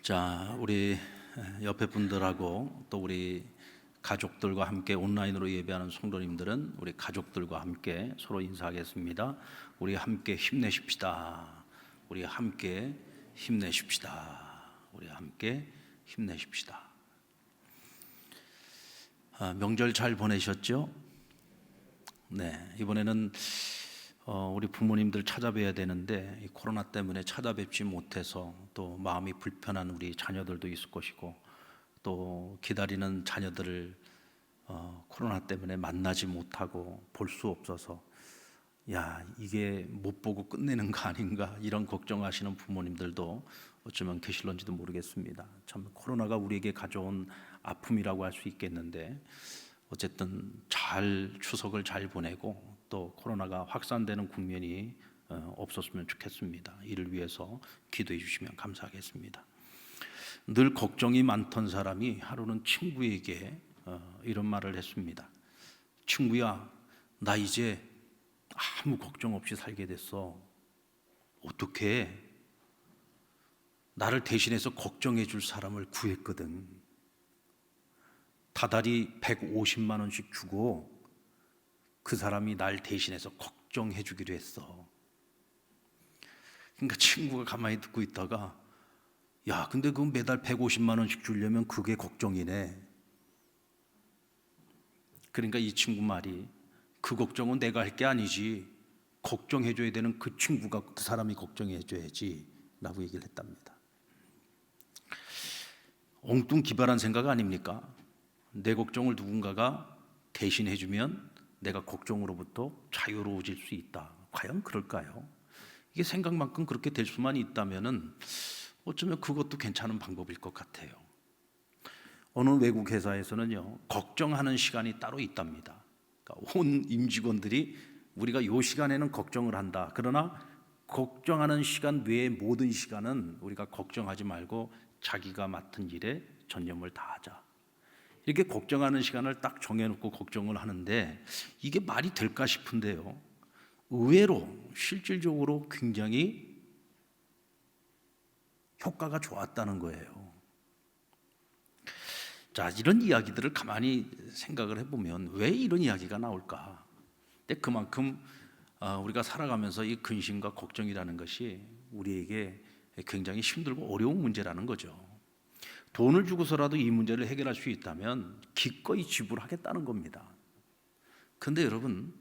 자, 우리 옆에 분들하고 또 우리 가족들과 함께 온라인으로 예배하는 성도님들은 우리 가족들과 함께 서로 인사하겠습니다. 우리 함께 힘내십시다. 우리 함께 힘내십시다. 우리 함께 힘내십시다. 명절 잘 보내셨죠? 네, 이번에는 우리 부모님들 찾아뵈야 되는데 이 코로나 때문에 찾아뵙지 못해서 또 마음이 불편한 우리 자녀들도 있을 것이고 또 기다리는 자녀들을 코로나 때문에 만나지 못하고 볼 수 없어서 야, 이게 못 보고 끝내는 거 아닌가 이런 걱정하시는 부모님들도 어쩌면 계실런지도 모르겠습니다. 참 코로나가 우리에게 가져온 아픔이라고 할 수 있겠는데 어쨌든 잘 추석을 잘 보내고 또 코로나가 확산되는 국면이 없었으면 좋겠습니다. 이를 위해서 기도해 주시면 감사하겠습니다. 늘 걱정이 많던 사람이 하루는 친구에게 이런 말을 했습니다. 친구야, 나 이제 아무 걱정 없이 살게 됐어. 어떻게? 나를 대신해서 걱정해 줄 사람을 구했거든. 다달이 150만 원씩 주고 그 사람이 날 대신해서 걱정해 주기로 했어. 그러니까 친구가 가만히 듣고 있다가 야, 근데 그 매달 150만 원씩 주려면 그게 걱정이네. 그러니까 이 친구 말이 그 걱정은 내가 할 게 아니지. 걱정해 줘야 되는 그 친구가 그 사람이 걱정해 줘야지 라고 얘기를 했답니다. 엉뚱기발한 생각 아닙니까? 내 걱정을 누군가가 대신해 주면 내가 걱정으로부터 자유로워질 수 있다. 과연 그럴까요? 이게 생각만큼 그렇게 될 수만 있다면은 어쩌면 그것도 괜찮은 방법일 것 같아요. 어느 외국 회사에서는요, 걱정하는 시간이 따로 있답니다. 그러니까 온 임직원들이 우리가 이 시간에는 걱정을 한다. 그러나 걱정하는 시간 외의 모든 시간은 우리가 걱정하지 말고 자기가 맡은 일에 전념을 다하자. 이렇게 걱정하는 시간을 딱 정해놓고 걱정을 하는데 이게 말이 될까 싶은데요. 의외로 실질적으로 굉장히 효과가 좋았다는 거예요. 자, 이런 이야기들을 가만히 생각을 해보면 왜 이런 이야기가 나올까? 근데 그만큼 우리가 살아가면서 이 근심과 걱정이라는 것이 우리에게 굉장히 힘들고 어려운 문제라는 거죠. 돈을 주고서라도 이 문제를 해결할 수 있다면 기꺼이 지불하겠다는 겁니다. 그런데 여러분,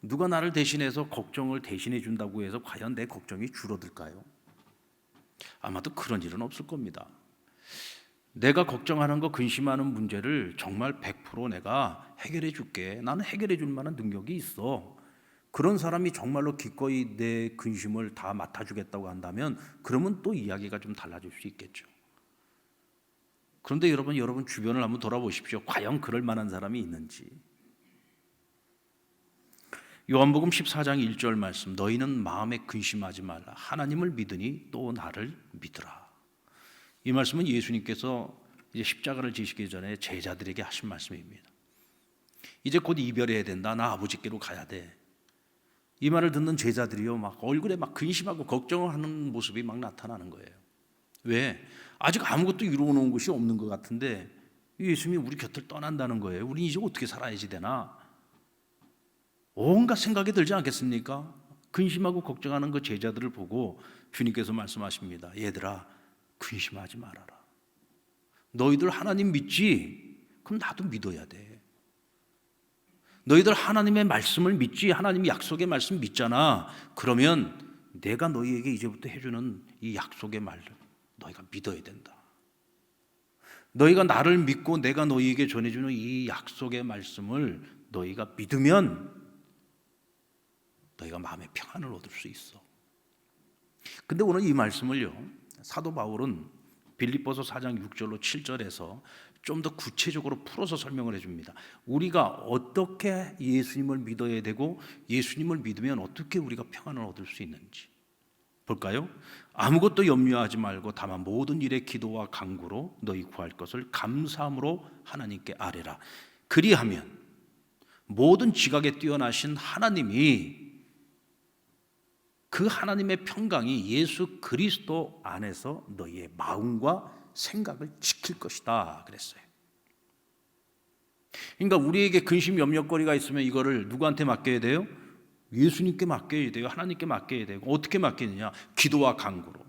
누가 나를 대신해서 걱정을 대신해 준다고 해서 과연 내 걱정이 줄어들까요? 아마도 그런 일은 없을 겁니다. 내가 걱정하는 거, 근심하는 문제를 정말 100% 내가 해결해 줄게. 나는 해결해 줄 만한 능력이 있어. 그런 사람이 정말로 기꺼이 내 근심을 다 맡아주겠다고 한다면 그러면 또 이야기가 좀 달라질 수 있겠죠. 그런데 여러분 주변을 한번 돌아보십시오. 과연 그럴 만한 사람이 있는지. 요한복음 14장 1절 말씀, 너희는 마음에 근심하지 말라. 하나님을 믿으니 또 나를 믿으라. 이 말씀은 예수님께서 이제 십자가를 지시기 전에 제자들에게 하신 말씀입니다. 이제 곧 이별해야 된다. 나 아버지께로 가야 돼. 이 말을 듣는 제자들이요, 막 얼굴에 막 근심하고 걱정하는 모습이 막 나타나는 거예요. 왜? 아직 아무것도 이루어 놓은 것이 없는 것 같은데 예수님이 우리 곁을 떠난다는 거예요. 우리 이제 어떻게 살아야지 되나? 온갖 생각이 들지 않겠습니까? 근심하고 걱정하는 그 제자들을 보고 주님께서 말씀하십니다. 얘들아, 근심하지 말아라. 너희들 하나님 믿지? 그럼 나도 믿어야 돼. 너희들 하나님의 말씀을 믿지? 하나님 약속의 말씀 믿잖아. 그러면 내가 너희에게 이제부터 해주는 이 약속의 말을 너희가 믿어야 된다. 너희가 나를 믿고 내가 너희에게 전해주는 이 약속의 말씀을 너희가 믿으면 너희가 마음의 평안을 얻을 수 있어. 근데 오늘 이 말씀을요, 사도 바울은 빌립보서 4장 6절로 7절에서 좀 더 구체적으로 풀어서 설명을 해줍니다. 우리가 어떻게 예수님을 믿어야 되고 예수님을 믿으면 어떻게 우리가 평안을 얻을 수 있는지 볼까요? 아무것도 염려하지 말고 다만 모든 일에 기도와 간구로 너희 구할 것을 감사함으로 하나님께 아뢰라. 그리하면 모든 지각에 뛰어나신 하나님이 그 하나님의 평강이 예수 그리스도 안에서 너희의 마음과 생각을 지킬 것이다 그랬어요. 그러니까 우리에게 근심 염려거리가 있으면 이거를 누구한테 맡겨야 돼요? 예수님께 맡겨야 돼요. 하나님께 맡겨야 되고. 어떻게 맡기느냐? 기도와 간구로.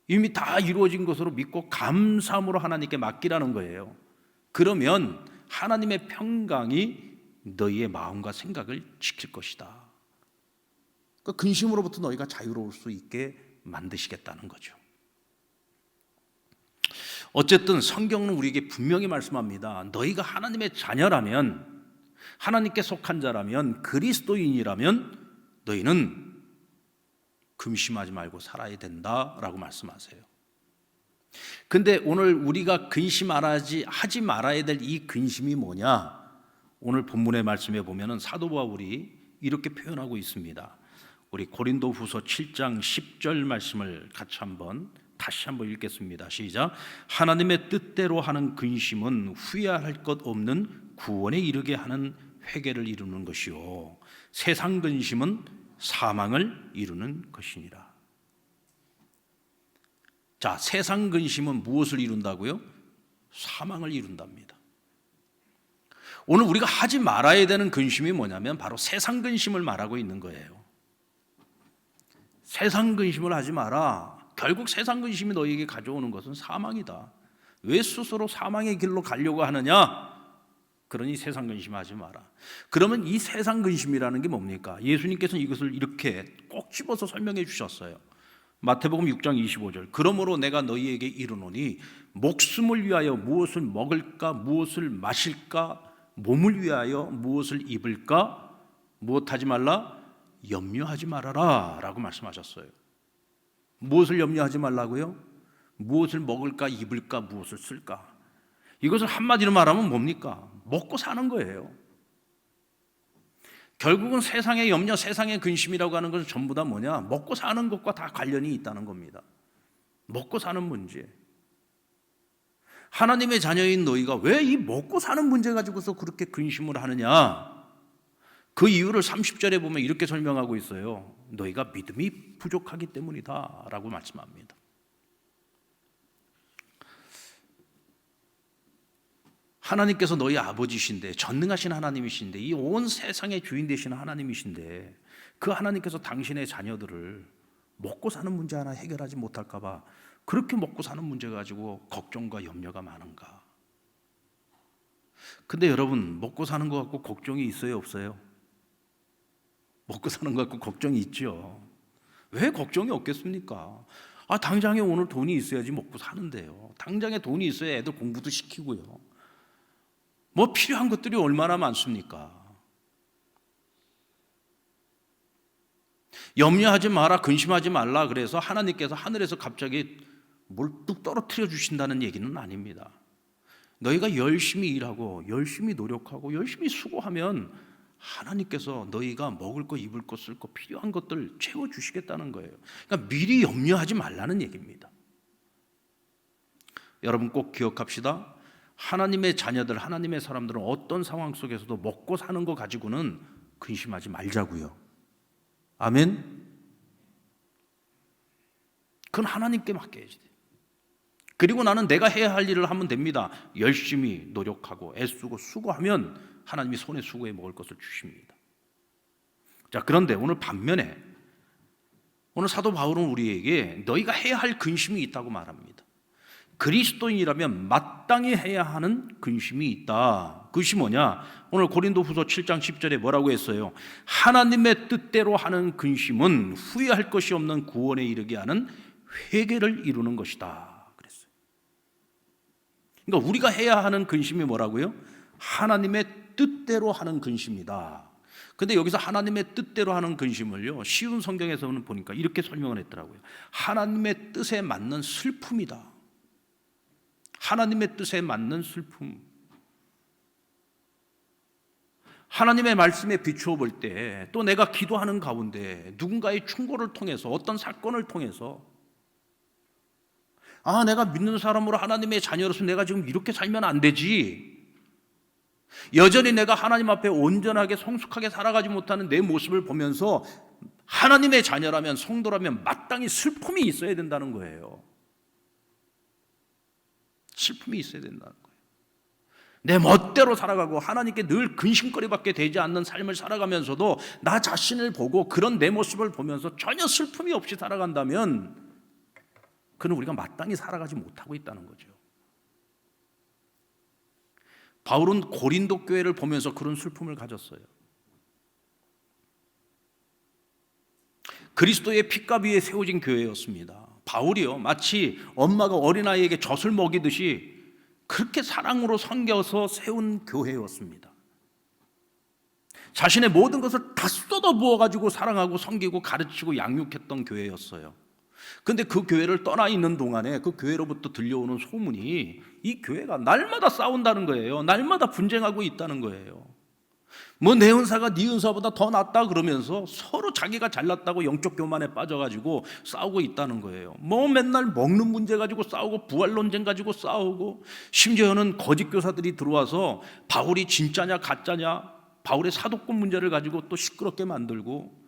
이미 다 이루어진 것으로 믿고 감사함으로 하나님께 맡기라는 거예요. 그러면 하나님의 평강이 너희의 마음과 생각을 지킬 것이다. 그 근심으로부터 너희가 자유로울 수 있게 만드시겠다는 거죠. 어쨌든 성경은 우리에게 분명히 말씀합니다. 너희가 하나님의 자녀라면, 하나님께 속한 자라면, 그리스도인이라면 너희는 근심하지 말고 살아야 된다라고 말씀하세요. 근데 오늘 우리가 하지 말아야 될 이 근심이 뭐냐? 오늘 본문의 말씀에 보면은 사도 바울이 이렇게 표현하고 있습니다. 우리 고린도후서 7장 10절 말씀을 다시 한번 읽겠습니다. 시작. 하나님의 뜻대로 하는 근심은 후회할 것 없는 구원에 이르게 하는 회개를 이루는 것이요, 세상 근심은 사망을 이루는 것이니라. 자, 세상 근심은 무엇을 이룬다고요? 사망을 이룬답니다. 오늘 우리가 하지 말아야 되는 근심이 뭐냐면 바로 세상 근심을 말하고 있는 거예요. 세상 근심을 하지 마라. 결국 세상 근심이 너희에게 가져오는 것은 사망이다. 왜 스스로 사망의 길로 가려고 하느냐? 그러니 세상 근심하지 마라. 그러면 이 세상 근심이라는 게 뭡니까? 예수님께서는 이것을 이렇게 꼭 집어서 설명해 주셨어요. 마태복음 6장 25절. 그러므로 내가 너희에게 이르노니 목숨을 위하여 무엇을 먹을까, 무엇을 마실까, 몸을 위하여 무엇을 입을까, 무엇하지 말라? 염려하지 말아라 라고 말씀하셨어요. 무엇을 염려하지 말라고요? 무엇을 먹을까, 입을까, 무엇을 쓸까? 이것을 한마디로 말하면 뭡니까? 먹고 사는 거예요. 결국은 세상의 염려, 세상의 근심이라고 하는 것은 전부 다 뭐냐? 먹고 사는 것과 다 관련이 있다는 겁니다. 먹고 사는 문제. 하나님의 자녀인 너희가 왜 이 먹고 사는 문제 가지고서 그렇게 근심을 하느냐? 그 이유를 30절에 보면 이렇게 설명하고 있어요. 너희가 믿음이 부족하기 때문이다 라고 말씀합니다. 하나님께서 너희 아버지신데, 전능하신 하나님이신데, 이 온 세상의 주인 되시는 하나님이신데, 그 하나님께서 당신의 자녀들을 먹고 사는 문제 하나 해결하지 못할까 봐 그렇게 먹고 사는 문제 가지고 걱정과 염려가 많은가? 근데 여러분, 먹고 사는 것 갖고 걱정이 있어요, 없어요? 먹고 사는 것 갖고 걱정이 있죠. 왜 걱정이 없겠습니까? 당장에 오늘 돈이 있어야지 먹고 사는데요. 당장에 돈이 있어야 애들 공부도 시키고요. 뭐 필요한 것들이 얼마나 많습니까? 염려하지 마라, 근심하지 말라 그래서 하나님께서 하늘에서 갑자기 뭘 뚝 떨어뜨려 주신다는 얘기는 아닙니다. 너희가 열심히 일하고 열심히 노력하고 열심히 수고하면 하나님께서 너희가 먹을 거, 입을 거, 쓸 거, 필요한 것들 채워주시겠다는 거예요. 그러니까 미리 염려하지 말라는 얘기입니다. 여러분 꼭 기억합시다. 하나님의 자녀들, 하나님의 사람들은 어떤 상황 속에서도 먹고 사는 거 가지고는 근심하지 말자고요. 아멘. 그건 하나님께 맡겨야지. 그리고 나는 내가 해야 할 일을 하면 됩니다. 열심히 노력하고 애쓰고 수고하면 하나님이 손에 수고해 먹을 것을 주십니다. 자, 그런데 오늘 반면에 오늘 사도 바울은 우리에게 너희가 해야 할 근심이 있다고 말합니다. 그리스도인이라면 마땅히 해야 하는 근심이 있다. 그것이 뭐냐? 오늘 고린도후서 7장 10절에 뭐라고 했어요? 하나님의 뜻대로 하는 근심은 후회할 것이 없는 구원에 이르게 하는 회개를 이루는 것이다 그랬어요. 그러니까 우리가 해야 하는 근심이 뭐라고요? 하나님의 뜻대로 하는 근심이다. 근데 여기서 하나님의 뜻대로 하는 근심을요, 쉬운 성경에서는 보니까 이렇게 설명을 했더라고요. 하나님의 뜻에 맞는 슬픔이다. 하나님의 뜻에 맞는 슬픔. 하나님의 말씀에 비추어 볼 때, 또 내가 기도하는 가운데 누군가의 충고를 통해서, 어떤 사건을 통해서 내가 믿는 사람으로 하나님의 자녀로서 내가 지금 이렇게 살면 안 되지, 여전히 내가 하나님 앞에 온전하게 성숙하게 살아가지 못하는 내 모습을 보면서 하나님의 자녀라면, 성도라면 마땅히 슬픔이 있어야 된다는 거예요. 슬픔이 있어야 된다는 거예요. 내 멋대로 살아가고 하나님께 늘 근심거리밖에 되지 않는 삶을 살아가면서도 나 자신을 보고 그런 내 모습을 보면서 전혀 슬픔이 없이 살아간다면 그는 우리가 마땅히 살아가지 못하고 있다는 거죠. 바울은 고린도 교회를 보면서 그런 슬픔을 가졌어요. 그리스도의 피값 위에 세워진 교회였습니다. 바울이요, 마치 엄마가 어린아이에게 젖을 먹이듯이 그렇게 사랑으로 섬겨서 세운 교회였습니다. 자신의 모든 것을 다 쏟아부어가지고 사랑하고 섬기고 가르치고 양육했던 교회였어요. 그런데 그 교회를 떠나 있는 동안에 그 교회로부터 들려오는 소문이 이 교회가 날마다 싸운다는 거예요. 날마다 분쟁하고 있다는 거예요. 뭐 내 은사가 네 은사보다 더 낫다 그러면서 서로 자기가 잘났다고 영적 교만에 빠져가지고 싸우고 있다는 거예요. 뭐 맨날 먹는 문제 가지고 싸우고 부활 논쟁 가지고 싸우고, 심지어는 거짓 교사들이 들어와서 바울이 진짜냐 가짜냐, 바울의 사도권 문제를 가지고 또 시끄럽게 만들고,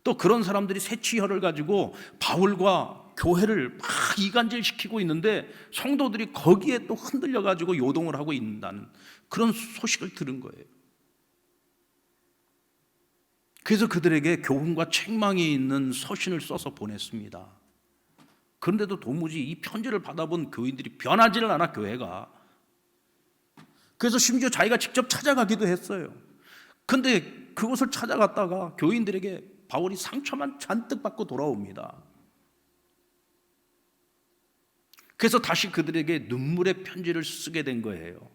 또 그런 사람들이 새치혈을 가지고 바울과 교회를 막 이간질시키고 있는데 성도들이 거기에 또 흔들려 가지고 요동을 하고 있다는 그런 소식을 들은 거예요. 그래서 그들에게 교훈과 책망이 있는 서신을 써서 보냈습니다. 그런데도 도무지 이 편지를 받아본 교인들이 변하지를 않아, 교회가. 그래서 심지어 자기가 직접 찾아가기도 했어요. 그런데 그곳을 찾아갔다가 교인들에게 바울이 상처만 잔뜩 받고 돌아옵니다. 그래서 다시 그들에게 눈물의 편지를 쓰게 된 거예요.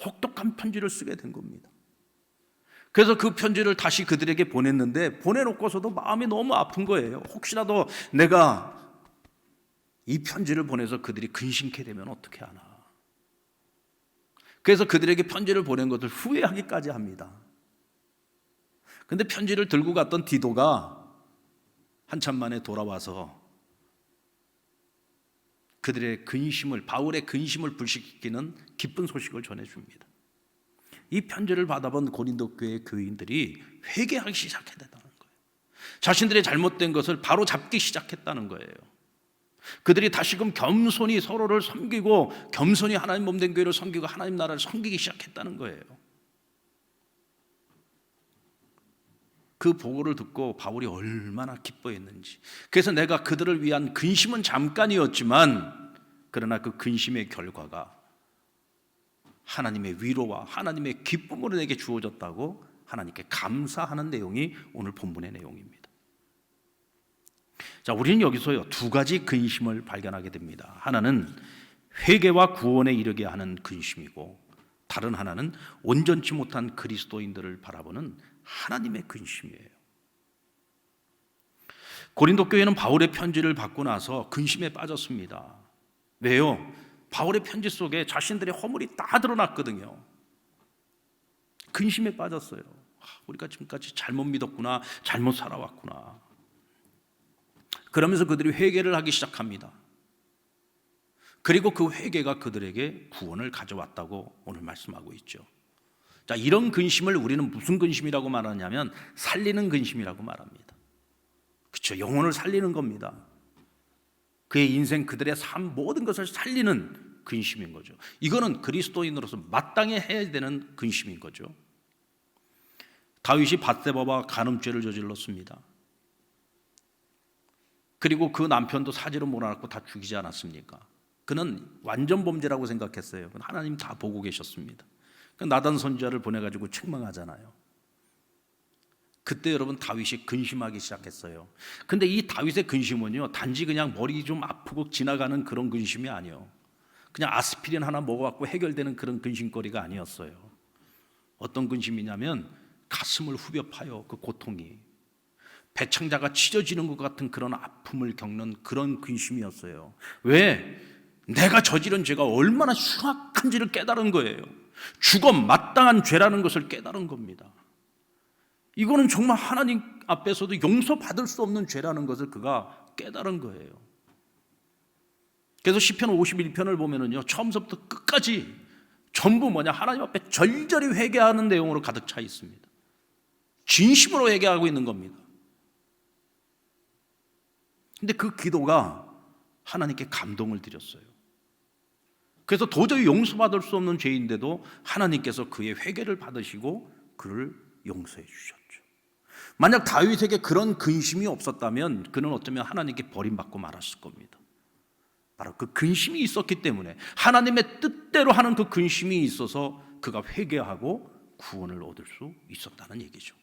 혹독한 편지를 쓰게 된 겁니다. 그래서 그 편지를 다시 그들에게 보냈는데, 보내놓고서도 마음이 너무 아픈 거예요. 혹시라도 내가 이 편지를 보내서 그들이 근심케 되면 어떻게 하나. 그래서 그들에게 편지를 보낸 것을 후회하기까지 합니다. 근데 편지를 들고 갔던 디도가 한참 만에 돌아와서 그들의 근심을, 바울의 근심을 불식시키는 기쁜 소식을 전해줍니다. 이 편지를 받아본 고린도 교회 교인들이 회개하기 시작했다는 거예요. 자신들의 잘못된 것을 바로 잡기 시작했다는 거예요. 그들이 다시금 겸손히 서로를 섬기고 겸손히 하나님 몸된 교회를 섬기고 하나님 나라를 섬기기 시작했다는 거예요. 그 보고를 듣고 바울이 얼마나 기뻐했는지. 그래서 내가 그들을 위한 근심은 잠깐이었지만 그러나 그 근심의 결과가 하나님의 위로와 하나님의 기쁨으로 내게 주어졌다고 하나님께 감사하는 내용이 오늘 본문의 내용입니다. 자, 우리는 여기서요, 두 가지 근심을 발견하게 됩니다. 하나는 회개와 구원에 이르게 하는 근심이고, 다른 하나는 온전치 못한 그리스도인들을 바라보는 하나님의 근심이에요. 고린도 교회는 바울의 편지를 받고 나서 근심에 빠졌습니다. 왜요? 바울의 편지 속에 자신들의 허물이 다 드러났거든요. 근심에 빠졌어요. 우리가 지금까지 잘못 믿었구나, 잘못 살아왔구나. 그러면서 그들이 회개를 하기 시작합니다. 그리고 그 회개가 그들에게 구원을 가져왔다고 오늘 말씀하고 있죠. 자, 이런 근심을 우리는 무슨 근심이라고 말하냐면 살리는 근심이라고 말합니다. 그렇죠? 영혼을 살리는 겁니다. 그의 인생, 그들의 삶, 모든 것을 살리는 근심인 거죠. 이거는 그리스도인으로서 마땅히 해야 되는 근심인 거죠. 다윗이 밧세바와 간음죄를 저질렀습니다. 그리고 그 남편도 사지로 몰아넣고 다 죽이지 않았습니까? 그는 완전 범죄라고 생각했어요. 하나님 다 보고 계셨습니다. 나단 선지자를 보내가지고 책망하잖아요. 그때 여러분 다윗이 근심하기 시작했어요. 근데 이 다윗의 근심은요, 단지 그냥 머리 좀 아프고 지나가는 그런 근심이 아니에요. 그냥 아스피린 하나 먹어갖고 해결되는 그런 근심거리가 아니었어요. 어떤 근심이냐면 가슴을 후벼 파요. 그 고통이 배창자가 찢어지는 것 같은 그런 아픔을 겪는 그런 근심이었어요. 왜? 내가 저지른 죄가 얼마나 흉악한지를 깨달은 거예요. 죽음 마땅한 죄라는 것을 깨달은 겁니다. 이거는 정말 하나님 앞에서도 용서받을 수 없는 죄라는 것을 그가 깨달은 거예요. 그래서 시편 51편을 보면은요, 처음부터 끝까지 전부 하나님 앞에 절절히 회개하는 내용으로 가득 차 있습니다. 진심으로 회개하고 있는 겁니다. 근데 그 기도가 하나님께 감동을 드렸어요. 그래서 도저히 용서받을 수 없는 죄인데도 하나님께서 그의 회개를 받으시고 그를 용서해 주셨죠. 만약 다윗에게 그런 근심이 없었다면 그는 어쩌면 하나님께 버림받고 말았을 겁니다. 바로 그 근심이 있었기 때문에, 하나님의 뜻대로 하는 그 근심이 있어서 그가 회개하고 구원을 얻을 수 있었다는 얘기죠.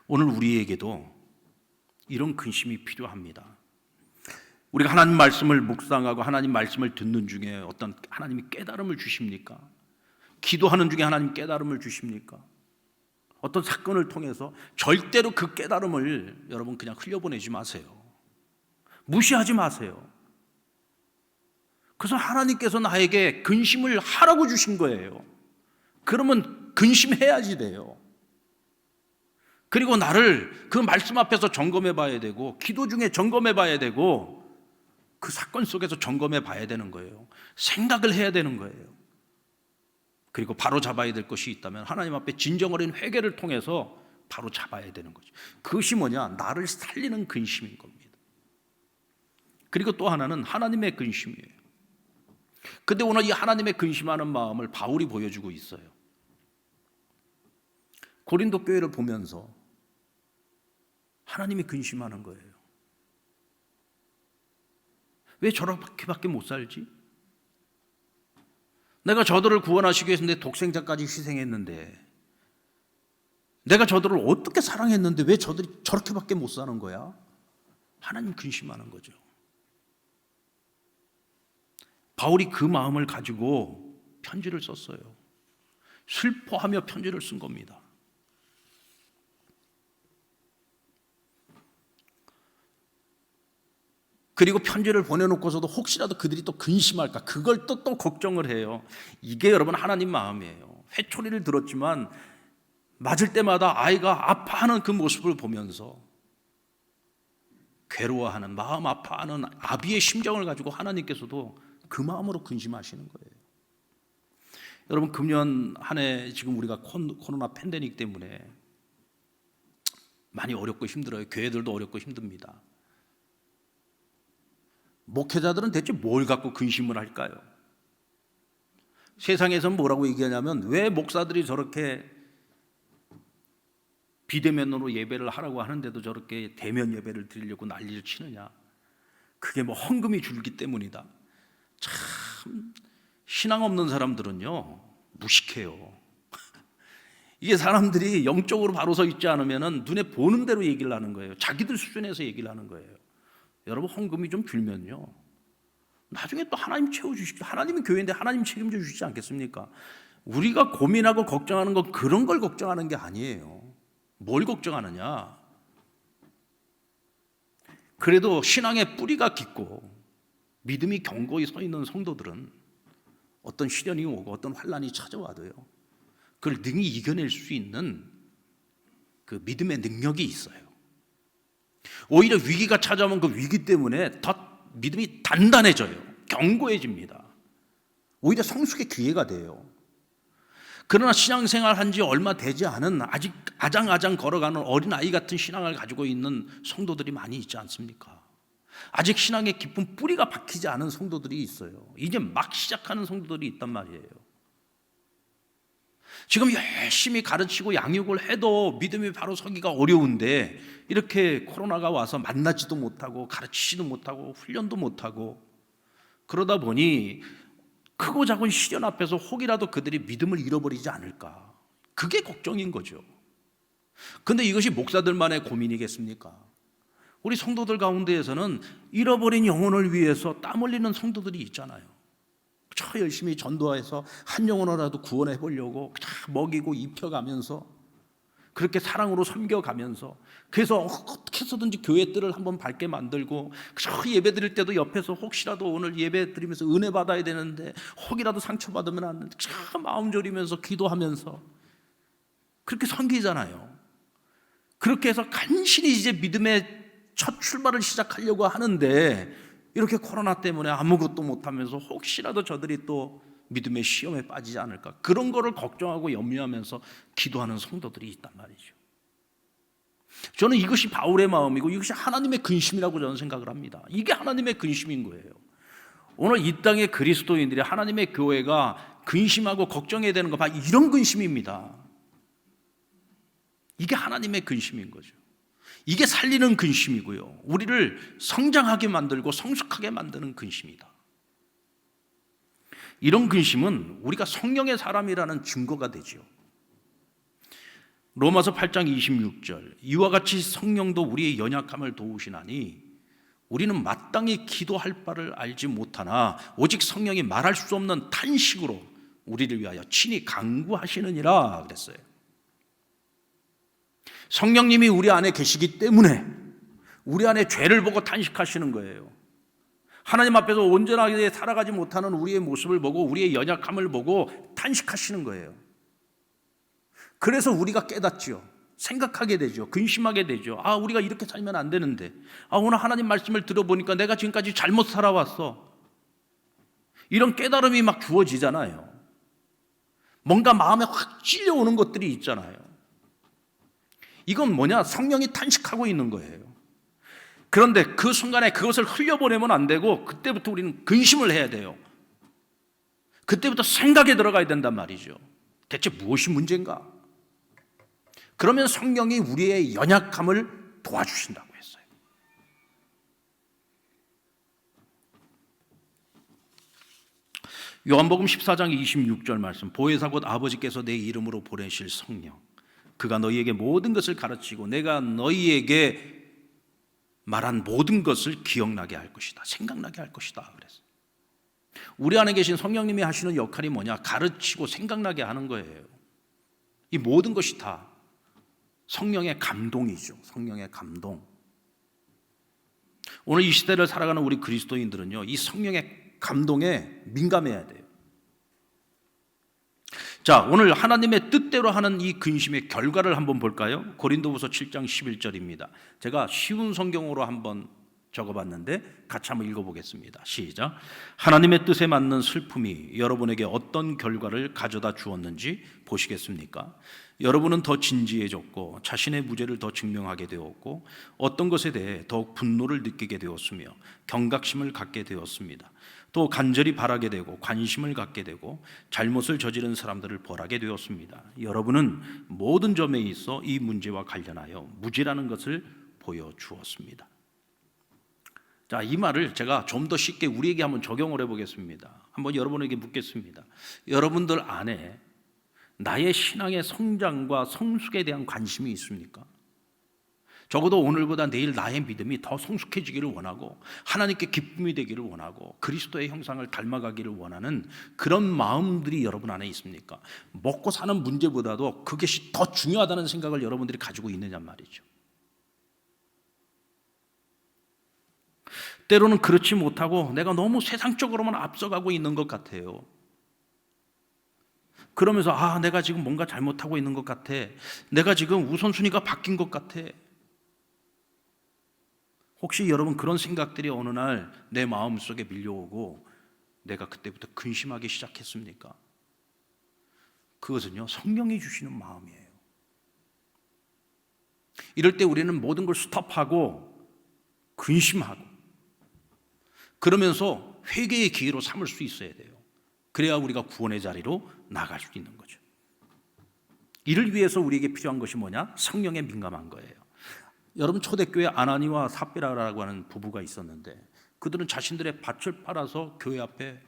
오늘 우리에게도 이런 근심이 필요합니다. 우리가 하나님 말씀을 묵상하고 하나님 말씀을 듣는 중에 어떤 하나님이 깨달음을 주십니까? 기도하는 중에 하나님 깨달음을 주십니까? 어떤 사건을 통해서 절대로 그 깨달음을 여러분 그냥 흘려보내지 마세요. 무시하지 마세요. 그래서 하나님께서 나에게 근심을 하라고 주신 거예요. 그러면 근심해야지 돼요. 그리고 나를 그 말씀 앞에서 점검해 봐야 되고, 기도 중에 점검해 봐야 되고, 그 사건 속에서 점검해 봐야 되는 거예요. 생각을 해야 되는 거예요. 그리고 바로 잡아야 될 것이 있다면 하나님 앞에 진정 어린 회개를 통해서 바로 잡아야 되는 거죠. 그것이 뭐냐? 나를 살리는 근심인 겁니다. 그리고 또 하나는 하나님의 근심이에요. 근데 오늘 이 하나님의 근심하는 마음을 바울이 보여주고 있어요. 고린도 교회를 보면서 하나님이 근심하는 거예요. 왜 저렇게밖에 못 살지? 내가 저들을 구원하시기 위해서 내 독생자까지 희생했는데, 내가 저들을 어떻게 사랑했는데 왜 저들이 저렇게밖에 못 사는 거야? 하나님 근심하는 거죠. 바울이 그 마음을 가지고 편지를 썼어요. 슬퍼하며 편지를 쓴 겁니다. 그리고 편지를 보내놓고서도 혹시라도 그들이 또 근심할까, 그걸 또 걱정을 해요. 이게 여러분 하나님 마음이에요. 회초리를 들었지만 맞을 때마다 아이가 아파하는 그 모습을 보면서 괴로워하는, 마음 아파하는 아비의 심정을 가지고 하나님께서도 그 마음으로 근심하시는 거예요. 여러분, 금년 한 해 지금 우리가 코로나 팬데믹 때문에 많이 어렵고 힘들어요. 교회들도 어렵고 힘듭니다. 목회자들은 대체 뭘 갖고 근심을 할까요? 세상에서는 뭐라고 얘기하냐면, 왜 목사들이 저렇게 비대면으로 예배를 하라고 하는데도 저렇게 대면 예배를 드리려고 난리를 치느냐? 그게 뭐 헌금이 줄기 때문이다. 참 신앙 없는 사람들은요 무식해요. 이게 사람들이 영적으로 바로 서 있지 않으면 눈에 보는 대로 얘기를 하는 거예요. 자기들 수준에서 얘기를 하는 거예요. 여러분, 헌금이 좀 줄면요 나중에 또 하나님 채워주시고, 하나님은 교회인데 하나님 책임져 주시지 않겠습니까? 우리가 고민하고 걱정하는 건 그런 걸 걱정하는 게 아니에요. 뭘 걱정하느냐? 그래도 신앙의 뿌리가 깊고 믿음이 견고히 서 있는 성도들은 어떤 시련이 오고 어떤 환난이 찾아와도요 그걸 능히 이겨낼 수 있는 그 믿음의 능력이 있어요. 오히려 위기가 찾아오면 그 위기 때문에 더 믿음이 단단해져요. 견고해집니다. 오히려 성숙의 기회가 돼요. 그러나 신앙생활 한 지 얼마 되지 않은 아직 아장아장 걸어가는 어린아이 같은 신앙을 가지고 있는 성도들이 많이 있지 않습니까? 아직 신앙의 깊은 뿌리가 박히지 않은 성도들이 있어요. 이제 막 시작하는 성도들이 있단 말이에요. 지금 열심히 가르치고 양육을 해도 믿음이 바로 서기가 어려운데, 이렇게 코로나가 와서 만나지도 못하고 가르치지도 못하고 훈련도 못하고 그러다 보니 크고 작은 시련 앞에서 혹이라도 그들이 믿음을 잃어버리지 않을까, 그게 걱정인 거죠. 그런데 이것이 목사들만의 고민이겠습니까? 우리 성도들 가운데에서는 잃어버린 영혼을 위해서 땀 흘리는 성도들이 있잖아요. 저 열심히 전도해서 한 영혼이라도 구원해 보려고 먹이고 입혀가면서, 그렇게 사랑으로 섬겨가면서, 그래서 어떻게 해서든지 교회 뜰을 한번 밝게 만들고, 저 예배 드릴 때도 옆에서 혹시라도 오늘 예배 드리면서 은혜 받아야 되는데 혹이라도 상처받으면 안 되는데 참 마음 졸이면서 기도하면서 그렇게 섬기잖아요. 그렇게 해서 간신히 이제 믿음의 첫 출발을 시작하려고 하는데, 이렇게 코로나 때문에 아무것도 못하면서 혹시라도 저들이 또 믿음의 시험에 빠지지 않을까, 그런 거를 걱정하고 염려하면서 기도하는 성도들이 있단 말이죠. 저는 이것이 바울의 마음이고 이것이 하나님의 근심이라고 저는 생각을 합니다. 이게 하나님의 근심인 거예요. 오늘 이 땅의 그리스도인들이 하나님의 교회가 근심하고 걱정해야 되는 거 봐, 이런 근심입니다. 이게 하나님의 근심인 거죠. 이게 살리는 근심이고요. 우리를 성장하게 만들고 성숙하게 만드는 근심이다. 이런 근심은 우리가 성령의 사람이라는 증거가 되죠. 로마서 8장 26절, 이와 같이 성령도 우리의 연약함을 도우시나니 우리는 마땅히 기도할 바를 알지 못하나 오직 성령이 말할 수 없는 탄식으로 우리를 위하여 친히 간구하시느니라 그랬어요. 성령님이 우리 안에 계시기 때문에 우리 안에 죄를 보고 탄식하시는 거예요. 하나님 앞에서 온전하게 살아가지 못하는 우리의 모습을 보고 우리의 연약함을 보고 탄식하시는 거예요. 그래서 우리가 깨닫지요. 생각하게 되죠. 근심하게 되죠. 아, 우리가 이렇게 살면 안 되는데, 아, 오늘 하나님 말씀을 들어보니까 내가 지금까지 잘못 살아왔어. 이런 깨달음이 막 주어지잖아요. 뭔가 마음에 확 찔려오는 것들이 있잖아요. 이건 뭐냐? 성령이 탄식하고 있는 거예요. 그런데 그 순간에 그것을 흘려보내면 안 되고 그때부터 우리는 근심을 해야 돼요. 그때부터 생각에 들어가야 된단 말이죠. 대체 무엇이 문제인가? 그러면 성령이 우리의 연약함을 도와주신다고 했어요. 요한복음 14장 26절 말씀, 보혜사 곧 아버지께서 내 이름으로 보내실 성령, 그가 너희에게 모든 것을 가르치고 내가 너희에게 말한 모든 것을 기억나게 할 것이다, 생각나게 할 것이다 그랬어요. 우리 안에 계신 성령님이 하시는 역할이 뭐냐? 가르치고 생각나게 하는 거예요. 이 모든 것이 다 성령의 감동이죠. 성령의 감동. 오늘 이 시대를 살아가는 우리 그리스도인들은요, 이 성령의 감동에 민감해야 돼요. 자, 오늘 하나님의 뜻대로 하는 이 근심의 결과를 한번 볼까요? 고린도후서 7장 11절입니다. 제가 쉬운 성경으로 한번 적어봤는데 같이 한번 읽어보겠습니다. 시작. 하나님의 뜻에 맞는 슬픔이 여러분에게 어떤 결과를 가져다 주었는지 보시겠습니까? 여러분은 더 진지해졌고 자신의 무죄를 더 증명하게 되었고 어떤 것에 대해 더욱 분노를 느끼게 되었으며 경각심을 갖게 되었습니다. 또 간절히 바라게 되고 관심을 갖게 되고 잘못을 저지른 사람들을 벌하게 되었습니다. 여러분은 모든 점에 있어 이 문제와 관련하여 무지라는 것을 보여주었습니다. 자, 이 말을 제가 좀 더 쉽게 우리에게 한번 적용을 해보겠습니다. 한번 여러분에게 묻겠습니다. 여러분들 안에 나의 신앙의 성장과 성숙에 대한 관심이 있습니까? 적어도 오늘보다 내일 나의 믿음이 더 성숙해지기를 원하고 하나님께 기쁨이 되기를 원하고 그리스도의 형상을 닮아가기를 원하는 그런 마음들이 여러분 안에 있습니까? 먹고 사는 문제보다도 그것이 더 중요하다는 생각을 여러분들이 가지고 있느냐 말이죠. 때로는 그렇지 못하고 내가 너무 세상적으로만 앞서가고 있는 것 같아요. 그러면서 아, 내가 지금 뭔가 잘못하고 있는 것 같아. 내가 지금 우선순위가 바뀐 것 같아. 혹시 여러분 그런 생각들이 어느 날 내 마음속에 밀려오고 내가 그때부터 근심하기 시작했습니까? 그것은요, 성령이 주시는 마음이에요. 이럴 때 우리는 모든 걸 스톱하고 근심하고 그러면서 회개의 기회로 삼을 수 있어야 돼요. 그래야 우리가 구원의 자리로 나갈 수 있는 거죠. 이를 위해서 우리에게 필요한 것이 뭐냐? 성령에 민감한 거예요. 여러분, 초대교회 아나니와 삽비라라고 하는 부부가 있었는데 그들은 자신들의 밭을 팔아서 교회 앞에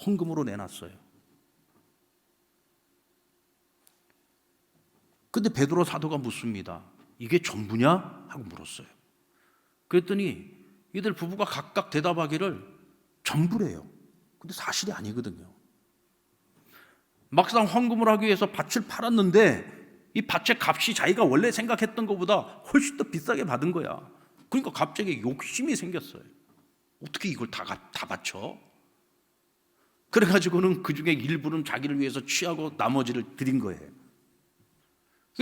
헌금으로 내놨어요. 근데 베드로 사도가 묻습니다. 이게 전부냐? 하고 물었어요. 그랬더니 이들 부부가 각각 대답하기를 전부래요. 근데 사실이 아니거든요. 막상 헌금을 하기 위해서 밭을 팔았는데 이 밭의 값이 자기가 원래 생각했던 것보다 훨씬 더 비싸게 받은 거야. 그러니까 갑자기 욕심이 생겼어요. 어떻게 이걸 다 바쳐? 그래가지고는 그 중에 일부는 자기를 위해서 취하고 나머지를 드린 거예요.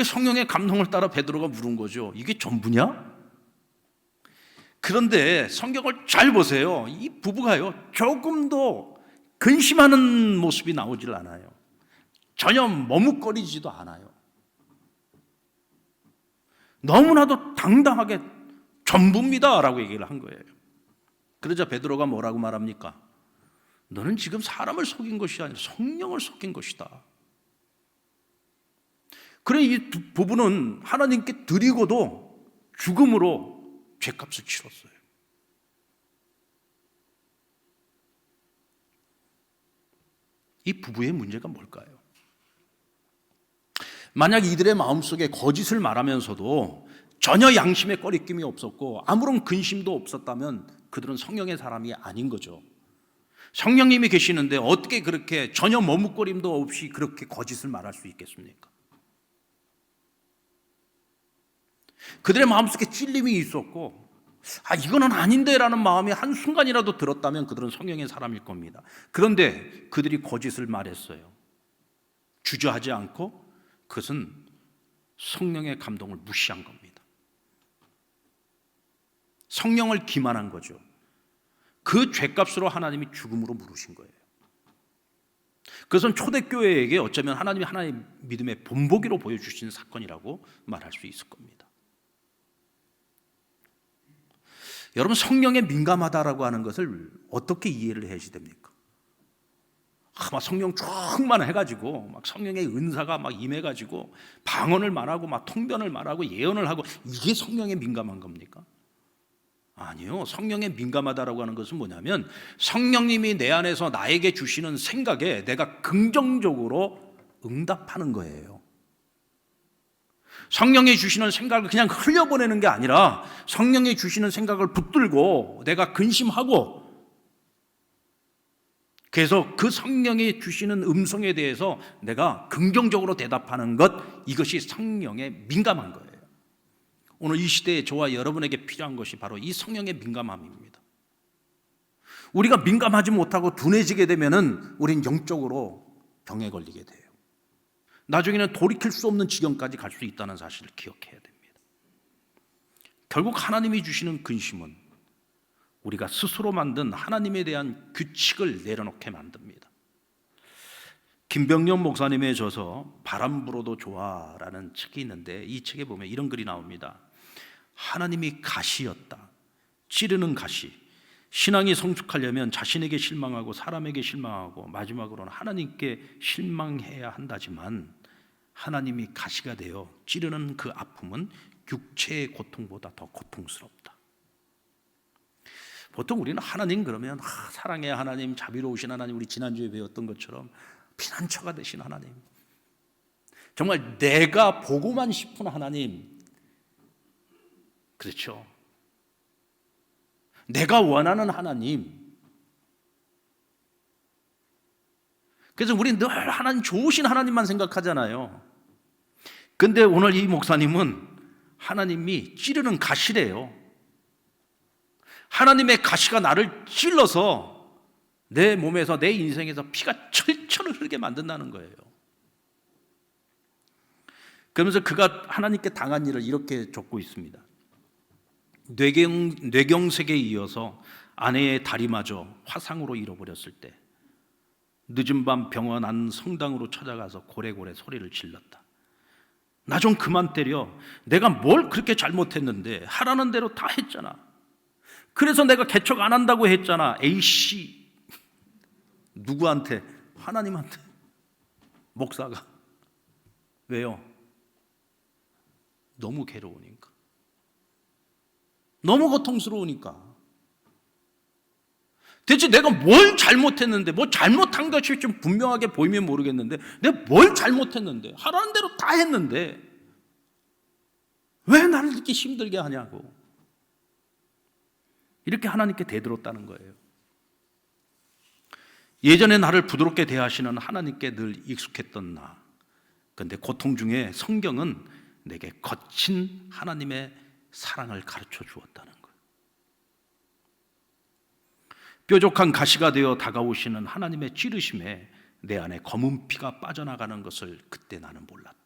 성령의 감동을 따라 베드로가 물은 거죠. 이게 전부냐? 그런데 성경을 잘 보세요. 이 부부가요, 조금도 근심하는 모습이 나오질 않아요. 전혀 머뭇거리지도 않아요. 너무나도 당당하게 전부입니다 라고 얘기를 한 거예요. 그러자 베드로가 뭐라고 말합니까? 너는 지금 사람을 속인 것이 아니라 성령을 속인 것이다. 그래 이 부부는 하나님께 드리고도 죽음으로 죄값을 치렀어요. 이 부부의 문제가 뭘까요? 만약 이들의 마음속에 거짓을 말하면서도 전혀 양심에 꺼리낌이 없었고 아무런 근심도 없었다면 그들은 성령의 사람이 아닌 거죠. 성령님이 계시는데 어떻게 그렇게 전혀 머뭇거림도 없이 그렇게 거짓을 말할 수 있겠습니까? 그들의 마음속에 찔림이 있었고 이거는 아닌데 라는 마음이 한순간이라도 들었다면 그들은 성령의 사람일 겁니다. 그런데 그들이 거짓을 말했어요. 주저하지 않고 그것은 성령의 감동을 무시한 겁니다. 성령을 기만한 거죠. 그 죄값으로 하나님이 죽음으로 물으신 거예요. 그것은 초대교회에게 어쩌면 하나님이 하나님의 믿음의 본보기로 보여주신 사건이라고 말할 수 있을 겁니다. 여러분, 성령에 민감하다라고 하는 것을 어떻게 이해를 해야 됩니까? 막 성령 충만해가지고 막 성령의 은사가 막 임해가지고 방언을 말하고 막 통변을 말하고 예언을 하고 이게 성령에 민감한 겁니까? 아니요. 성령에 민감하다라고 하는 것은 뭐냐면 성령님이 내 안에서 나에게 주시는 생각에 내가 긍정적으로 응답하는 거예요. 성령이 주시는 생각을 그냥 흘려보내는 게 아니라 성령이 주시는 생각을 붙들고 내가 근심하고 그래서 그 성령이 주시는 음성에 대해서 내가 긍정적으로 대답하는 것, 이것이 성령에 민감한 거예요. 오늘 이 시대에 저와 여러분에게 필요한 것이 바로 이 성령의 민감함입니다. 우리가 민감하지 못하고 둔해지게 되면은 우린 영적으로 병에 걸리게 돼요. 나중에는 돌이킬 수 없는 지경까지 갈 수 있다는 사실을 기억해야 됩니다. 결국 하나님이 주시는 근심은 우리가 스스로 만든 하나님에 대한 규칙을 내려놓게 만듭니다. 김병년 목사님의 저서 바람 불어도 좋아라는 책이 있는데 이 책에 보면 이런 글이 나옵니다. 하나님이 가시였다. 찌르는 가시. 신앙이 성숙하려면 자신에게 실망하고 사람에게 실망하고 마지막으로는 하나님께 실망해야 한다지만 하나님이 가시가 되어 찌르는 그 아픔은 육체의 고통보다 더 고통스럽다. 보통 우리는 하나님 그러면 사랑의 하나님, 자비로우신 하나님, 우리 지난주에 배웠던 것처럼 피난처가 되신 하나님, 정말 내가 보고만 싶은 하나님, 그렇죠? 내가 원하는 하나님. 그래서 우리는 늘 하나님, 좋으신 하나님만 생각하잖아요. 근데 오늘 이 목사님은 하나님이 찌르는 가시래요. 하나님의 가시가 나를 찔러서 내 몸에서, 내 인생에서 피가 철철 흐르게 만든다는 거예요. 그러면서 그가 하나님께 당한 일을 이렇게 적고 있습니다. 뇌경색에 이어서 아내의 다리마저 화상으로 잃어버렸을 때 늦은 밤 병원 안 성당으로 찾아가서 고래고래 소리를 질렀다. 나 좀 그만 때려. 내가 뭘 그렇게 잘못했는데 하라는 대로 다 했잖아. 그래서 내가 개척 안 한다고 했잖아. 에이씨. 누구한테? 하나님한테. 목사가. 왜요? 너무 괴로우니까. 너무 고통스러우니까. 대체 내가 뭘 잘못했는데, 뭐 잘못한 것이 좀 분명하게 보이면 모르겠는데 내가 뭘 잘못했는데, 하라는 대로 다 했는데 왜 나를 이렇게 힘들게 하냐고. 이렇게 하나님께 대들었다는 거예요. 예전에 나를 부드럽게 대하시는 하나님께 늘 익숙했던 나. 그런데 고통 중에 성경은 내게 거친 하나님의 사랑을 가르쳐 주었다는 거예요. 뾰족한 가시가 되어 다가오시는 하나님의 찌르심에 내 안에 검은 피가 빠져나가는 것을 그때 나는 몰랐다.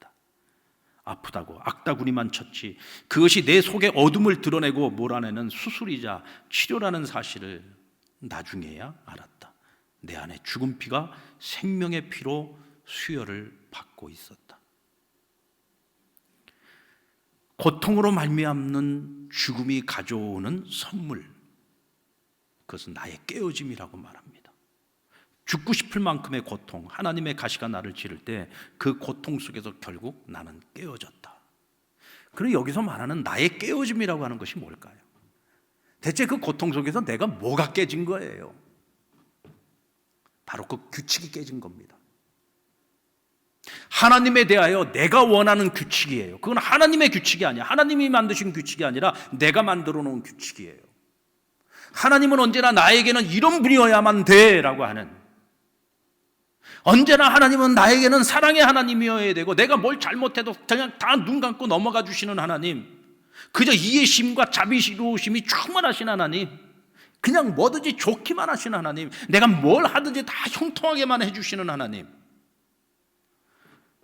아프다고 악다구니만 쳤지 그것이 내 속의 어둠을 드러내고 몰아내는 수술이자 치료라는 사실을 나중에야 알았다. 내 안에 죽은 피가 생명의 피로 수혈을 받고 있었다. 고통으로 말미암는 죽음이 가져오는 선물, 그것은 나의 깨어짐이라고 말합니다. 죽고 싶을 만큼의 고통, 하나님의 가시가 나를 찌를 때 그 고통 속에서 결국 나는 깨어졌다. 그리고 여기서 말하는 나의 깨어짐이라고 하는 것이 뭘까요? 대체 그 고통 속에서 내가 뭐가 깨진 거예요? 바로 그 규칙이 깨진 겁니다. 하나님에 대하여 내가 원하는 규칙이에요. 그건 하나님의 규칙이 아니야. 하나님이 만드신 규칙이 아니라 내가 만들어 놓은 규칙이에요. 하나님은 언제나 나에게는 이런 분이어야만 돼 라고 하는, 언제나 하나님은 나에게는 사랑의 하나님이어야 되고, 내가 뭘 잘못해도 그냥 다 눈 감고 넘어가 주시는 하나님, 그저 이해심과 자비스러우심이 충만하신 하나님, 그냥 뭐든지 좋기만 하시는 하나님, 내가 뭘 하든지 다 형통하게만 해주시는 하나님,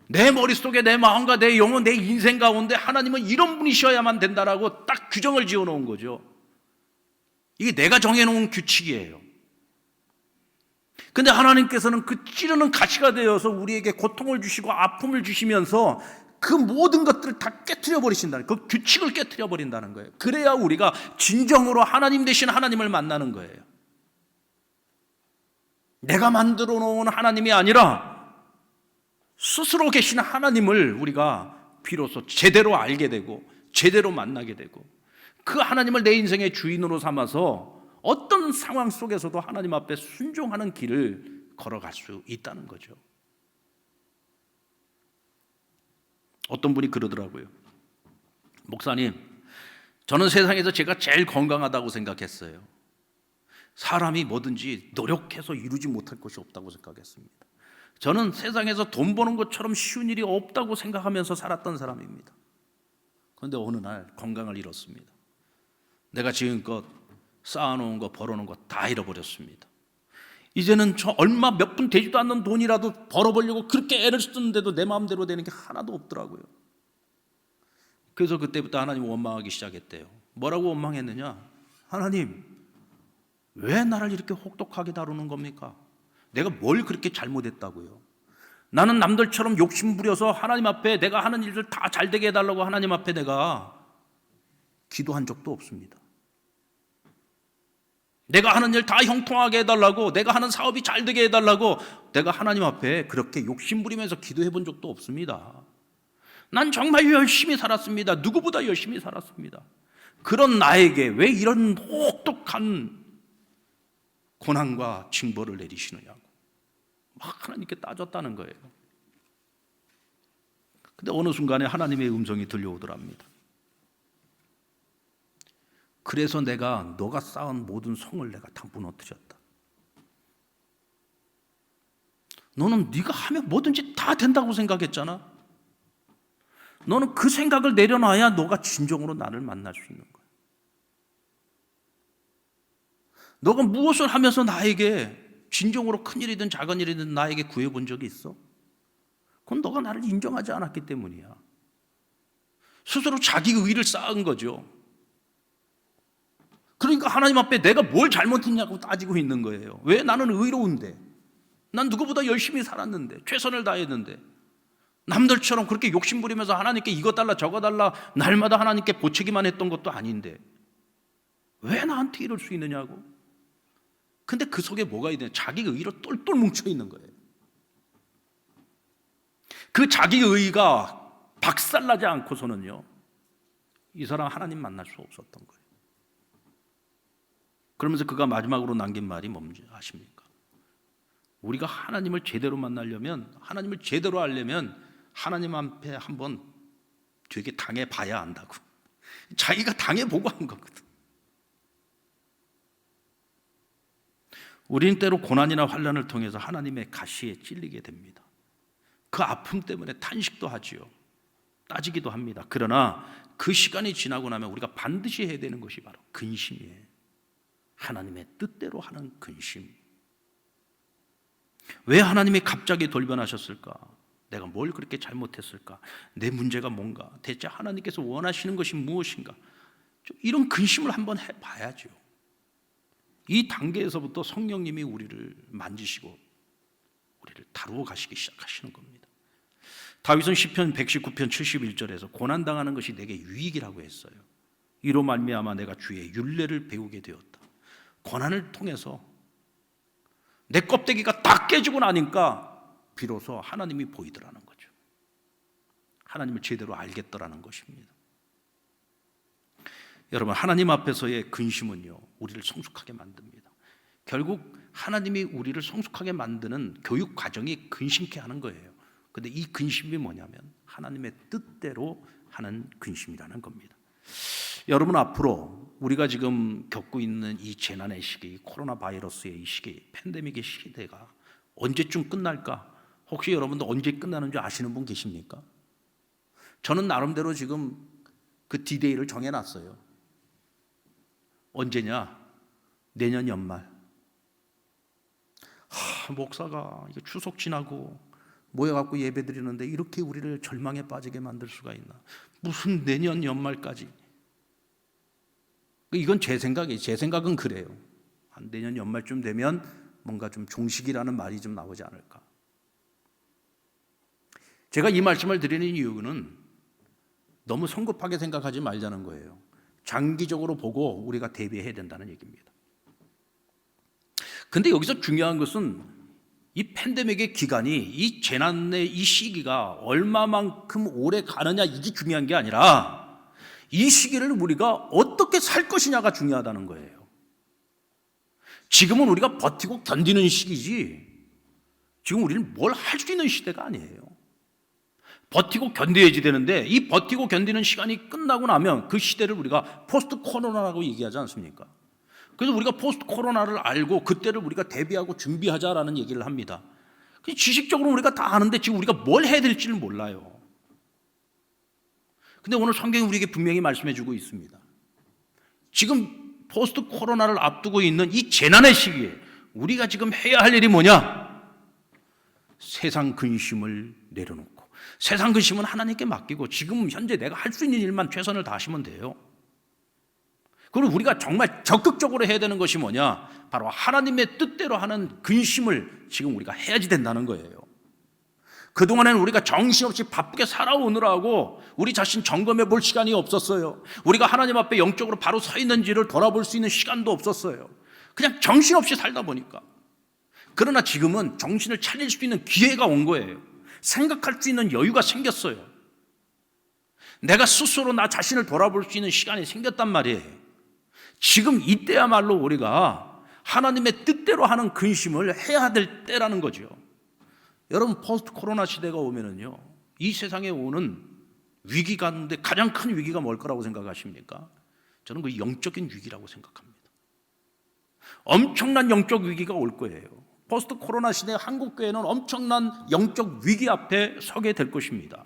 내 머릿속에 내 마음과 내 영혼, 내 인생 가운데 하나님은 이런 분이셔야만 된다라고 딱 규정을 지어놓은 거죠. 이게 내가 정해놓은 규칙이에요. 근데 하나님께서는 그 찌르는 가시가 되어서 우리에게 고통을 주시고 아픔을 주시면서 그 모든 것들을 다 깨트려 버리신다는, 그 규칙을 깨트려 버린다는 거예요. 그래야 우리가 진정으로 하나님 되신 하나님을 만나는 거예요. 내가 만들어 놓은 하나님이 아니라 스스로 계신 하나님을 우리가 비로소 제대로 알게 되고 제대로 만나게 되고, 그 하나님을 내 인생의 주인으로 삼아서 어떤 상황 속에서도 하나님 앞에 순종하는 길을 걸어갈 수 있다는 거죠. 어떤 분이 그러더라고요. 목사님, 저는 세상에서 제가 제일 건강하다고 생각했어요. 사람이 뭐든지 노력해서 이루지 못할 것이 없다고 생각했습니다. 저는 세상에서 돈 버는 것처럼 쉬운 일이 없다고 생각하면서 살았던 사람입니다. 그런데 어느 날 건강을 잃었습니다. 내가 지금껏 쌓아놓은 거, 벌어놓은 거 다 잃어버렸습니다. 이제는 저 얼마 몇 푼 되지도 않는 돈이라도 벌어보려고 그렇게 애를 쓰는데도 내 마음대로 되는 게 하나도 없더라고요. 그래서 그때부터 하나님 원망하기 시작했대요. 뭐라고 원망했느냐? 하나님, 왜 나를 이렇게 혹독하게 다루는 겁니까? 내가 뭘 그렇게 잘못했다고요? 나는 남들처럼 욕심 부려서 하나님 앞에 내가 하는 일들 다 잘되게 해달라고 하나님 앞에 내가 기도한 적도 없습니다. 내가 하는 일 다 형통하게 해달라고, 내가 하는 사업이 잘되게 해달라고 내가 하나님 앞에 그렇게 욕심 부리면서 기도해 본 적도 없습니다. 난 정말 열심히 살았습니다. 누구보다 열심히 살았습니다. 그런 나에게 왜 이런 혹독한 고난과 징벌을 내리시느냐고 막 하나님께 따졌다는 거예요. 근데 어느 순간에 하나님의 음성이 들려오더랍니다. 그래서 내가 너가 쌓은 모든 성을 내가 다 무너뜨렸다. 너는 네가 하면 뭐든지 다 된다고 생각했잖아. 너는 그 생각을 내려놔야 너가 진정으로 나를 만날 수 있는 거야. 너가 무엇을 하면서 나에게 진정으로 큰 일이든 작은 일이든 나에게 구해본 적이 있어? 그건 너가 나를 인정하지 않았기 때문이야. 스스로 자기 의의를 쌓은 거죠. 그러니까 하나님 앞에 내가 뭘 잘못했냐고 따지고 있는 거예요. 왜? 나는 의로운데, 난 누구보다 열심히 살았는데, 최선을 다했는데, 남들처럼 그렇게 욕심부리면서 하나님께 이거 달라 저거 달라 날마다 하나님께 보채기만 했던 것도 아닌데 왜 나한테 이럴 수 있느냐고. 근데 그 속에 뭐가 있냐? 자기 의의로 똘똘 뭉쳐 있는 거예요. 그 자기 의의가 박살나지 않고서는요, 이 사람 하나님 만날 수 없었던 거예요. 그러면서 그가 마지막으로 남긴 말이 뭔지 아십니까? 우리가 하나님을 제대로 만나려면, 하나님을 제대로 알려면 하나님 앞에 한번 되게 당해봐야 한다고. 자기가 당해보고 한 거거든. 우리는 때로 고난이나 환난을 통해서 하나님의 가시에 찔리게 됩니다. 그 아픔 때문에 탄식도 하지요. 따지기도 합니다. 그러나 그 시간이 지나고 나면 우리가 반드시 해야 되는 것이 바로 근심이에요. 하나님의 뜻대로 하는 근심. 왜 하나님이 갑자기 돌변하셨을까? 내가 뭘 그렇게 잘못했을까? 내 문제가 뭔가? 대체 하나님께서 원하시는 것이 무엇인가? 좀 이런 근심을 한번 해봐야죠. 이 단계에서부터 성령님이 우리를 만지시고 우리를 다루어 가시기 시작하시는 겁니다. 다윗은 시편 119편 71절에서 고난당하는 것이 내게 유익이라고 했어요. 이로 말미암아 내가 주의 율례를 배우게 되었다. 고난을 통해서 내 껍데기가 다 깨지고 나니까 비로소 하나님이 보이더라는 거죠. 하나님을 제대로 알겠더라는 것입니다. 여러분, 하나님 앞에서의 근심은요, 우리를 성숙하게 만듭니다. 결국 하나님이 우리를 성숙하게 만드는 교육 과정이 근심케 하는 거예요. 근데 이 근심이 뭐냐면 하나님의 뜻대로 하는 근심이라는 겁니다. 여러분, 앞으로 우리가 지금 겪고 있는 이 재난의 시기, 코로나 바이러스의 이 시기, 팬데믹의 시대가 언제쯤 끝날까? 혹시 여러분도 언제 끝나는 줄 아시는 분 계십니까? 저는 나름대로 지금 그 디데이를 정해놨어요. 언제냐? 내년 연말. 목사가 이거 추석 지나고 모여갖고 예배 드리는데 이렇게 우리를 절망에 빠지게 만들 수가 있나? 무슨 내년 연말까지? 이건 제 생각이에요. 제 생각은 그래요. 한 내년 연말쯤 되면 뭔가 좀 종식이라는 말이 좀 나오지 않을까? 제가 이 말씀을 드리는 이유는 너무 성급하게 생각하지 말자는 거예요. 장기적으로 보고 우리가 대비해야 된다는 얘기입니다. 근데 여기서 중요한 것은 이 팬데믹의 기간이, 이 재난의 이 시기가 얼마만큼 오래 가느냐, 이게 중요한 게 아니라 이 시기를 우리가 어떻게 살 것이냐가 중요하다는 거예요. 지금은 우리가 버티고 견디는 시기지 지금 우리는 뭘 할 수 있는 시대가 아니에요. 버티고 견뎌야지 되는데 이 버티고 견디는 시간이 끝나고 나면 그 시대를 우리가 포스트 코로나라고 얘기하지 않습니까? 그래서 우리가 포스트 코로나를 알고 그때를 우리가 대비하고 준비하자라는 얘기를 합니다. 지식적으로 우리가 다 아는데 지금 우리가 뭘 해야 될지를 몰라요. 근데 오늘 성경이 우리에게 분명히 말씀해 주고 있습니다. 지금 포스트 코로나를 앞두고 있는 이 재난의 시기에 우리가 지금 해야 할 일이 뭐냐? 세상 근심을 내려놓고, 세상 근심은 하나님께 맡기고 지금 현재 내가 할 수 있는 일만 최선을 다하시면 돼요. 그리고 우리가 정말 적극적으로 해야 되는 것이 뭐냐? 바로 하나님의 뜻대로 하는 근심을 지금 우리가 해야지 된다는 거예요. 그동안에는 우리가 정신없이 바쁘게 살아오느라고 우리 자신 점검해 볼 시간이 없었어요. 우리가 하나님 앞에 영적으로 바로 서 있는지를 돌아볼 수 있는 시간도 없었어요. 그냥 정신없이 살다 보니까. 그러나 지금은 정신을 차릴 수 있는 기회가 온 거예요. 생각할 수 있는 여유가 생겼어요. 내가 스스로 나 자신을 돌아볼 수 있는 시간이 생겼단 말이에요. 지금 이때야말로 우리가 하나님의 뜻대로 하는 근심을 해야 될 때라는 거죠. 여러분, 포스트 코로나 시대가 오면은요, 이 세상에 오는 위기 가운데 가장 큰 위기가 뭘 거라고 생각하십니까? 저는 그 영적인 위기라고 생각합니다. 엄청난 영적 위기가 올 거예요. 포스트 코로나 시대 한국 교회는 엄청난 영적 위기 앞에 서게 될 것입니다.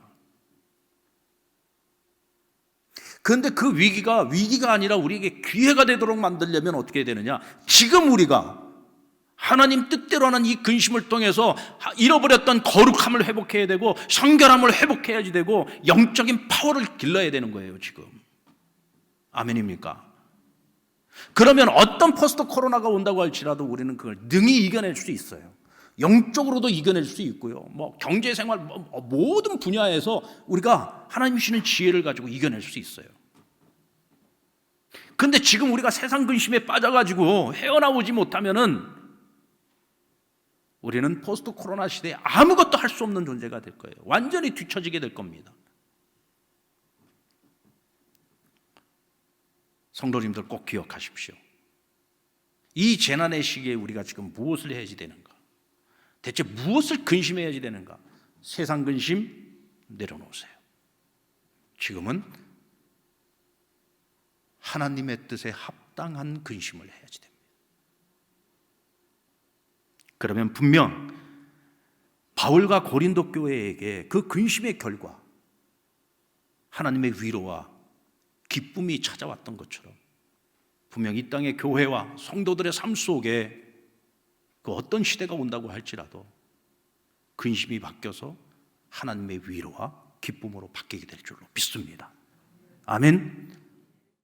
그런데 그 위기가 아니라 우리에게 기회가 되도록 만들려면 어떻게 해야 되느냐? 지금 우리가 하나님 뜻대로 하는 이 근심을 통해서 잃어버렸던 거룩함을 회복해야 되고 성결함을 회복해야지 되고 영적인 파워를 길러야 되는 거예요, 지금. 아멘입니까? 그러면 어떤 포스트 코로나가 온다고 할지라도 우리는 그걸 능히 이겨낼 수 있어요. 영적으로도 이겨낼 수 있고요. 경제생활 모든 분야에서 우리가 하나님 주시는 지혜를 가지고 이겨낼 수 있어요. 그런데 지금 우리가 세상 근심에 빠져가지고 헤어나오지 못하면은 우리는 포스트 코로나 시대에 아무것도 할 수 없는 존재가 될 거예요. 완전히 뒤처지게 될 겁니다. 성도님들 꼭 기억하십시오. 이 재난의 시기에 우리가 지금 무엇을 해야지 되는가? 대체 무엇을 근심해야지 되는가? 세상 근심 내려놓으세요. 지금은 하나님의 뜻에 합당한 근심을 해야지 됩니다. 그러면 분명 바울과 고린도 교회에게 그 근심의 결과 하나님의 위로와 기쁨이 찾아왔던 것처럼 분명 이 땅의 교회와 성도들의 삶 속에 그 어떤 시대가 온다고 할지라도 근심이 바뀌어서 하나님의 위로와 기쁨으로 바뀌게 될 줄로 믿습니다. 아멘.